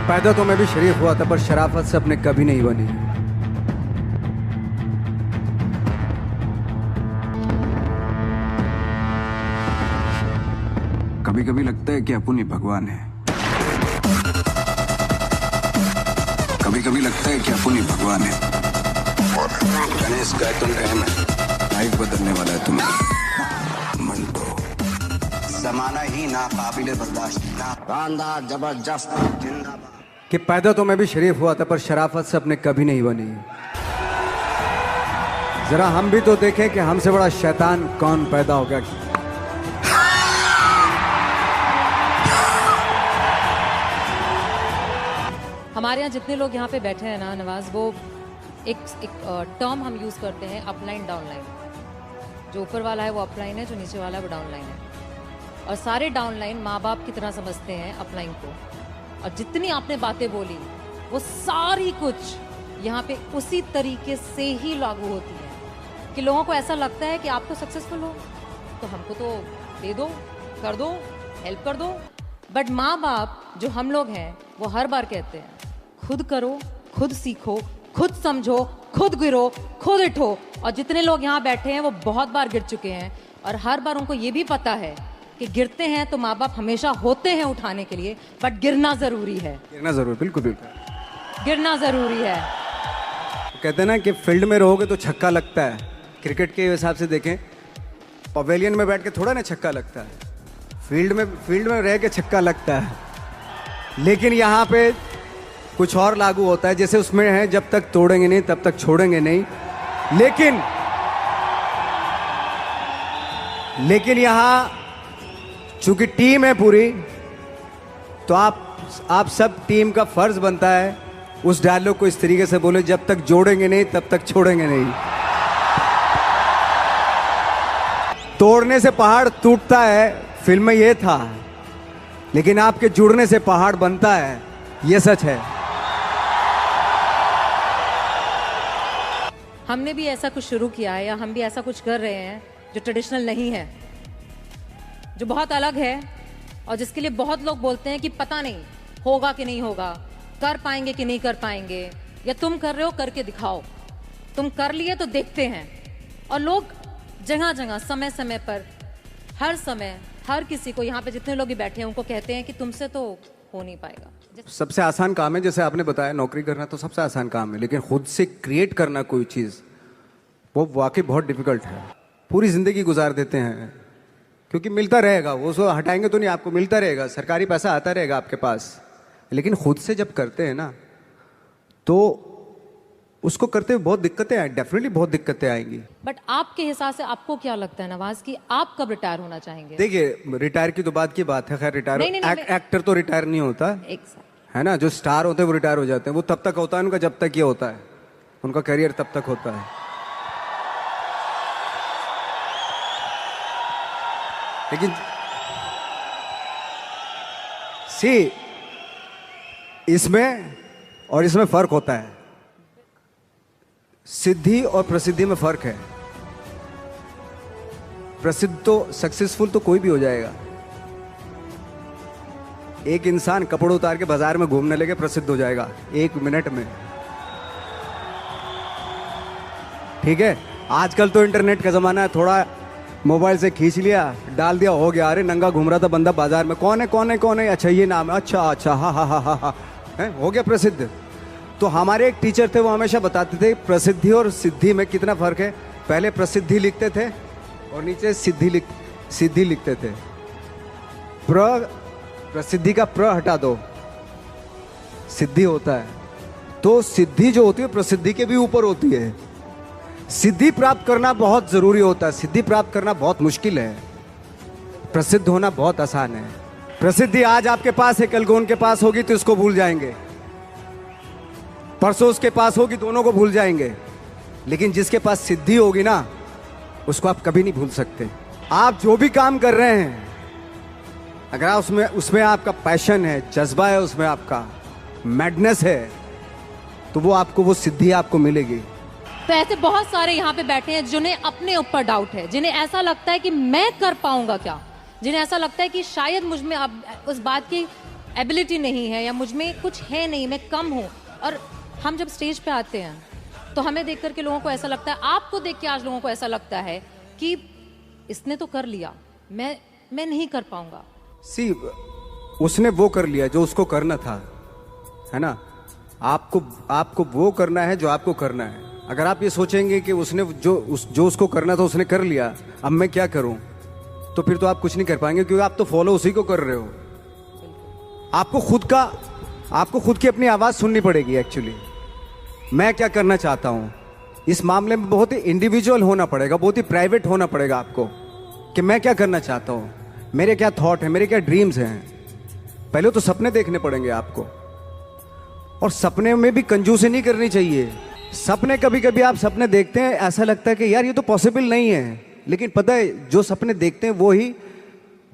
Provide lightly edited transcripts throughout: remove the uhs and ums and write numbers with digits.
पैदा तो मैं भी शरीफ हुआ था, पर शराफत से अपने कभी नहीं बनी। कभी कभी लगता है कि अपन ही भगवान है। कभी कभी लगता है कि अपन ही भगवान है। गणेश गायतुन रहम है, लाइफ बदलने वाला है तुम्हें। मंटो जमाना ही ना काबिले बर्दाश्त ना शानदार जबरदस्त जिंदाबाद। कि पैदा तो मैं भी शरीफ हुआ था, पर शराफत से अपने कभी नहीं बनी। जरा हम भी तो देखें कि हमसे बड़ा शैतान कौन पैदा हो गया। हमारे यहाँ जितने लोग यहाँ पे बैठे हैं ना नवाज, वो एक टर्म हम यूज़ करते हैं अपलाइन डाउनलाइन। जो ऊपर वाला है वो अपलाइन है, जो नीचे वाला है वो डाउनलाइन है। और सारे डाउनलाइन माँ बाप की तरह समझते हैं अपलाइन को। और जितनी आपने बातें बोली वो सारी कुछ यहाँ पे उसी तरीके से ही लागू होती है कि लोगों को ऐसा लगता है कि आपको सक्सेसफुल हो तो हमको तो दे दो, कर दो, हेल्प कर दो। बट माँ बाप जो हम लोग हैं वो हर बार कहते हैं खुद करो, खुद सीखो, खुद समझो, खुद गिरो, खुद उठो। और जितने लोग यहाँ बैठे हैं वो बहुत बार गिर चुके हैं और हर बार उनको ये भी पता है कि गिरते हैं तो माँ बाप हमेशा होते हैं उठाने के लिए, बट गिरना जरूरी है। गिरना जरूर, बिल्कुल बिल्कुल गिरना जरूरी है। कहते हैं ना कि फील्ड में रहोगे तो छक्का लगता है। क्रिकेट के हिसाब से देखें, पवेलियन में बैठ के थोड़ा ना छक्का लगता है, फील्ड में रह के छक्का लगता है। लेकिन यहाँ पे कुछ और लागू होता है, जैसे उसमें है जब तक तोड़ेंगे नहीं तब तक छोड़ेंगे नहीं। लेकिन यहाँ चूंकि टीम है पूरी, तो आप सब टीम का फर्ज बनता है उस डायलॉग को इस तरीके से बोले, जब तक जोड़ेंगे नहीं तब तक छोड़ेंगे नहीं। तोड़ने से पहाड़ टूटता है, फिल्म में ये था, लेकिन आपके जुड़ने से पहाड़ बनता है, ये सच है। हमने भी ऐसा कुछ शुरू किया है या हम भी ऐसा कुछ कर रहे हैं जो ट्रेडिशनल नहीं है, जो बहुत अलग है और जिसके लिए बहुत लोग बोलते हैं कि पता नहीं होगा कि नहीं होगा, कर पाएंगे कि नहीं कर पाएंगे, या तुम कर रहे हो करके दिखाओ, तुम कर लिए तो देखते हैं। और लोग जगह जगह समय समय पर हर समय हर किसी को, यहाँ पे जितने लोग भी बैठे हैं उनको कहते हैं कि तुमसे तो हो नहीं पाएगा। सबसे आसान काम है, जैसे आपने बताया नौकरी करना तो सबसे आसान काम है, लेकिन खुद से क्रिएट करना कोई चीज़ वो वाकई बहुत डिफिकल्ट है। पूरी जिंदगी गुजार देते हैं क्योंकि मिलता रहेगा, वो सो हटाएंगे तो नहीं, आपको मिलता रहेगा, सरकारी पैसा आता रहेगा आपके पास। लेकिन खुद से जब करते हैं ना तो उसको करते हुए बहुत दिक्कतें आए, डेफिनेटली बहुत दिक्कतें आएंगी। बट आपके हिसाब से आपको क्या लगता है नवाज कि आप कब रिटायर होना चाहेंगे? देखिए, रिटायर की तो बात की बात है, खैर रिटायर एक्टर तो रिटायर नहीं होता है ना, जो स्टार होते हैं वो रिटायर हो जाते हैं, वो तब तक होता है उनका जब तक ये होता है, उनका करियर तब तक होता है। लेकिन इसमें और इसमें फर्क होता है, सिद्धि और प्रसिद्धि में फर्क है। प्रसिद्ध तो सक्सेसफुल तो कोई भी हो जाएगा। एक इंसान कपड़े उतार के बाजार में घूमने लगे प्रसिद्ध हो जाएगा 1 मिनट में। ठीक है, आजकल तो इंटरनेट का जमाना है, थोड़ा मोबाइल से खींच लिया, डाल दिया, हो गया। अरे नंगा घूम रहा था बंदा बाजार में, कौन है, अच्छा ये नाम है, अच्छा हा, हो गया प्रसिद्ध। तो हमारे एक टीचर थे, वो हमेशा बताते थे प्रसिद्धि और सिद्धि में कितना फर्क है। पहले प्रसिद्धि लिखते थे और नीचे सिद्धि लिखते थे। प्रसिद्धि का प्र हटा दो, सिद्धि होता है। तो सिद्धि जो होती है प्रसिद्धि के भी ऊपर होती है। सिद्धि प्राप्त करना बहुत जरूरी होता है, सिद्धि प्राप्त करना बहुत मुश्किल है, प्रसिद्ध होना बहुत आसान है। प्रसिद्धि आज आपके पास है, कल को उनके पास होगी तो इसको भूल जाएंगे, परसों उसके पास होगी, दोनों को भूल जाएंगे। लेकिन जिसके पास सिद्धि होगी ना, उसको आप कभी नहीं भूल सकते। आप जो भी काम कर रहे हैं, अगर आप उसमें आपका पैशन है, जज्बा है, उसमें आपका मैडनेस है, तो वो सिद्धि आपको मिलेगी। तो ऐसे बहुत सारे यहाँ पे बैठे हैं जिन्हें अपने ऊपर डाउट है, जिन्हें ऐसा लगता है कि मैं कर पाऊंगा क्या, जिन्हें ऐसा लगता है कि शायद मुझ में अब उस बात की एबिलिटी नहीं है या मुझ में कुछ है नहीं, मैं कम हूँ। और हम जब स्टेज पे आते हैं तो हमें देख करके लोगों को ऐसा लगता है, आपको देख के आज लोगों को ऐसा लगता है कि इसने तो कर लिया, मैं नहीं कर पाऊंगा। सी उसने वो कर लिया जो उसको करना था, है ना। आपको वो करना है जो आपको करना है। अगर आप ये सोचेंगे कि उसने जो उसको करना था उसने कर लिया, अब मैं क्या करूं, तो फिर तो आप कुछ नहीं कर पाएंगे, क्योंकि आप तो फॉलो उसी को कर रहे हो। आपको खुद की अपनी आवाज सुननी पड़ेगी। एक्चुअली मैं क्या करना चाहता हूं, इस मामले में बहुत ही इंडिविजुअल होना पड़ेगा, बहुत ही प्राइवेट होना पड़ेगा आपको, कि मैं क्या करना चाहता हूं, मेरे क्या थॉट है, मेरे क्या ड्रीम्स हैं। पहले तो सपने देखने पड़ेंगे आपको, और सपने में भी कंजूसी नहीं करनी चाहिए। सपने कभी कभी आप सपने देखते हैं, ऐसा लगता है कि यार ये तो पॉसिबल नहीं है, लेकिन पता है जो सपने देखते हैं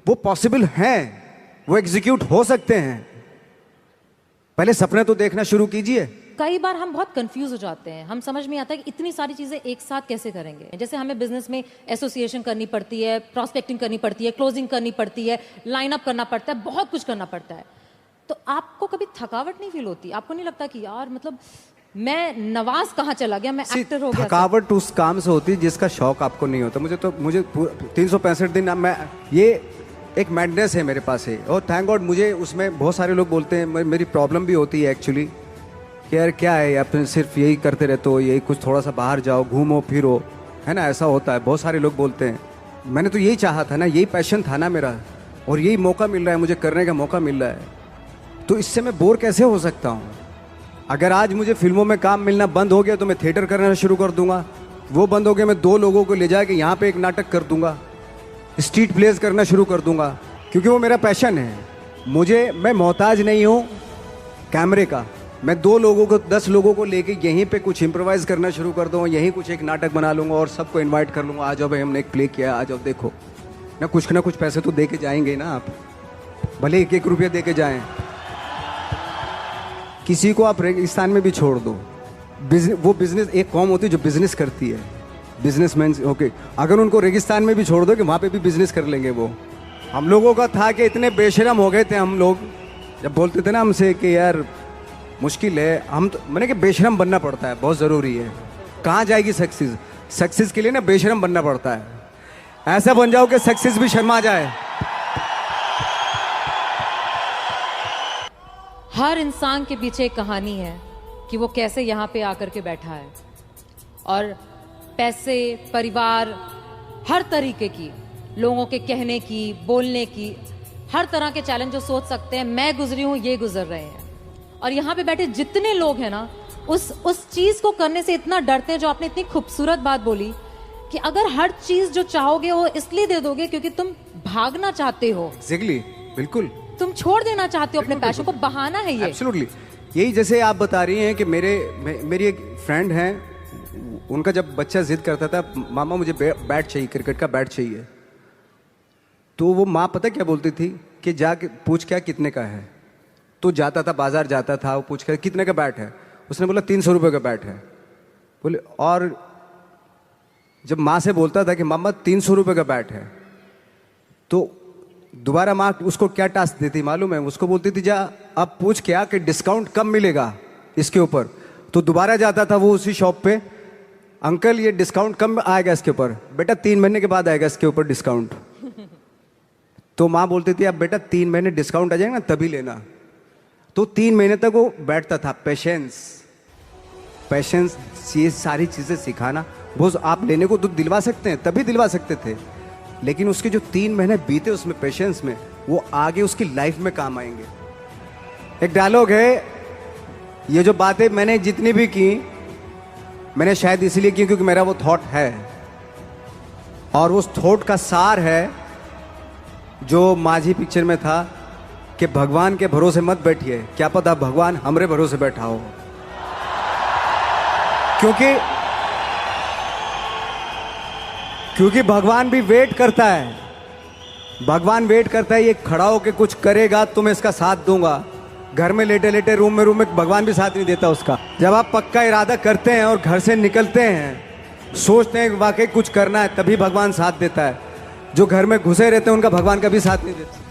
वो पॉसिबल हैं, वो एग्जीक्यूट हो सकते हैं। पहले सपने तो देखना शुरू कीजिए। कई बार हम बहुत कंफ्यूज हो जाते हैं, हम समझ में आता है कि इतनी सारी चीजें एक साथ कैसे करेंगे। जैसे हमें बिजनेस में एसोसिएशन करनी पड़ती है, प्रॉस्पेक्टिंग करनी पड़ती है, क्लोजिंग करनी पड़ती है, लाइन अप करना पड़ता है, बहुत कुछ करना पड़ता है। तो आपको कभी थकावट नहीं फील होती? आपको नहीं लगता कि यार मतलब मैं नवाज कहाँ चला गया, मैं एक्टर हो गया? थकावट उस काम से होती है जिसका शौक आपको नहीं होता। मुझे 365 दिन मैं ये एक मैडनेस है मेरे पास है, और थैंक गॉड मुझे उसमें बहुत सारे लोग बोलते हैं, मेरी प्रॉब्लम भी होती है एक्चुअली कि यार क्या है, आप सिर्फ यही करते रहते हो, यही कुछ थोड़ा सा बाहर जाओ, घूमो फिरो, है ना, ऐसा होता है। बहुत सारे लोग बोलते हैं। मैंने तो यही चाहा था ना, यही पैशन था ना मेरा, और यही मौका मिल रहा है, मुझे करने का मौका मिल रहा है, तो इससे मैं बोर कैसे हो सकता हूँ। अगर आज मुझे फिल्मों में काम मिलना बंद हो गया तो मैं थिएटर करना शुरू कर दूंगा। वो बंद हो गया, मैं 2 लोगों को ले जाके यहाँ पे एक नाटक कर दूंगा, स्ट्रीट प्लेस करना शुरू कर दूंगा, क्योंकि वो मेरा पैशन है। मैं मोहताज नहीं हूँ कैमरे का। मैं 2 लोगों को 10 लोगों को लेके यहीं पे कुछ इम्प्रोवाइज करना शुरू कर दूंगा, यहीं कुछ एक नाटक बना लूंगा और सबको इन्वाइट कर लूंगा, आ जाओ भाई हमने एक प्ले किया, आ जाओ देखो ना कुछ पैसे तो दे के जाएंगे ना आप, भले 1-1 रुपया दे के जाएं। किसी को आप रेगिस्तान में भी छोड़ दो, वो बिजनेस, एक कौम होती है जो बिजनेस करती है, बिजनेसमैन, ओके, अगर उनको रेगिस्तान में भी छोड़ दो कि वहाँ पे भी बिजनेस कर लेंगे वो। हम लोगों का था कि इतने बेशरम हो गए थे हम लोग, जब बोलते थे ना हमसे कि यार मुश्किल है, हम तो मैंने कि बेशरम बनना पड़ता है, बहुत ज़रूरी है। कहाँ जाएगी सक्सेस के लिए ना बेशरम बनना पड़ता है। ऐसा बन जाओ कि सक्सेस भी शर्मा जाए। हर इंसान के पीछे एक कहानी है कि वो कैसे यहाँ पे आकर के बैठा है, और पैसे, परिवार, हर तरीके की, लोगों के कहने की, बोलने की, हर तरह के चैलेंज जो सोच सकते हैं, मैं गुजरी हूँ, ये गुजर रहे हैं। और यहाँ पे बैठे जितने लोग हैं ना, उस चीज को करने से इतना डरते हैं। जो आपने इतनी खूबसूरत बात बोली कि अगर हर चीज जो चाहोगे वो इसलिए दे दोगे क्योंकि तुम भागना चाहते हो। एग्जैक्टली, बिल्कुल, तुम छोड़ देना चाहते हो अपने पैशन को, बहाना है ये। एब्सोल्युटली, यही जैसे आप बता रही हैं कि मेरी एक फ्रेंड है, उनका जब बच्चा जिद करता था, मामा मुझे बैट चाहिए, क्रिकेट का बैट चाहिए, तो वो माँ पता क्या बोलती थी कि जाके पूछ क्या कितने का है। तो जाता था, बाजार जाता था, वो पूछ कर कितने का बैट है, उसने बोला 300 रुपये का बैट है। बोले, और जब माँ से बोलता था कि मामा 300 रुपये का बैट है, तो दोबारा माँ उसको क्या टास्क देती मालूम है, उसको बोलती थी जा अब पूछ क्या कि डिस्काउंट कब मिलेगा इसके ऊपर। तो दोबारा जाता था वो उसी शॉप पे, अंकल ये डिस्काउंट कब आएगा इसके ऊपर? बेटा 3 महीने के बाद आएगा इसके ऊपर डिस्काउंट। तो माँ बोलती थी अब बेटा 3 महीने डिस्काउंट आ जाएगा ना तभी लेना। तो 3 महीने तक वो बैठता था। पेशेंस ये सारी चीजें सिखाना, वो आप लेने को तो दिलवा सकते हैं, तभी दिलवा सकते थे, लेकिन उसके जो 3 महीने बीते उसमें पेशेंस में, वो आगे उसकी लाइफ में काम आएंगे। एक डायलॉग है, ये जो बातें मैंने जितनी भी की, मैंने शायद इसलिए की क्योंकि मेरा वो थॉट है, और उस थॉट का सार है जो माझी पिक्चर में था कि भगवान के भरोसे मत बैठिए, क्या पता भगवान हमरे भरोसे बैठा हो। क्योंकि भगवान भी वेट करता है, भगवान वेट करता है, ये खड़ा होके कुछ करेगा तो मैं इसका साथ दूंगा। घर में लेटे लेटे रूम में भगवान भी साथ नहीं देता उसका। जब आप पक्का इरादा करते हैं और घर से निकलते हैं, सोचते हैं वाकई कुछ करना है, तभी भगवान साथ देता है। जो घर में घुसे रहते हैं उनका भगवान कभी साथ नहीं देता।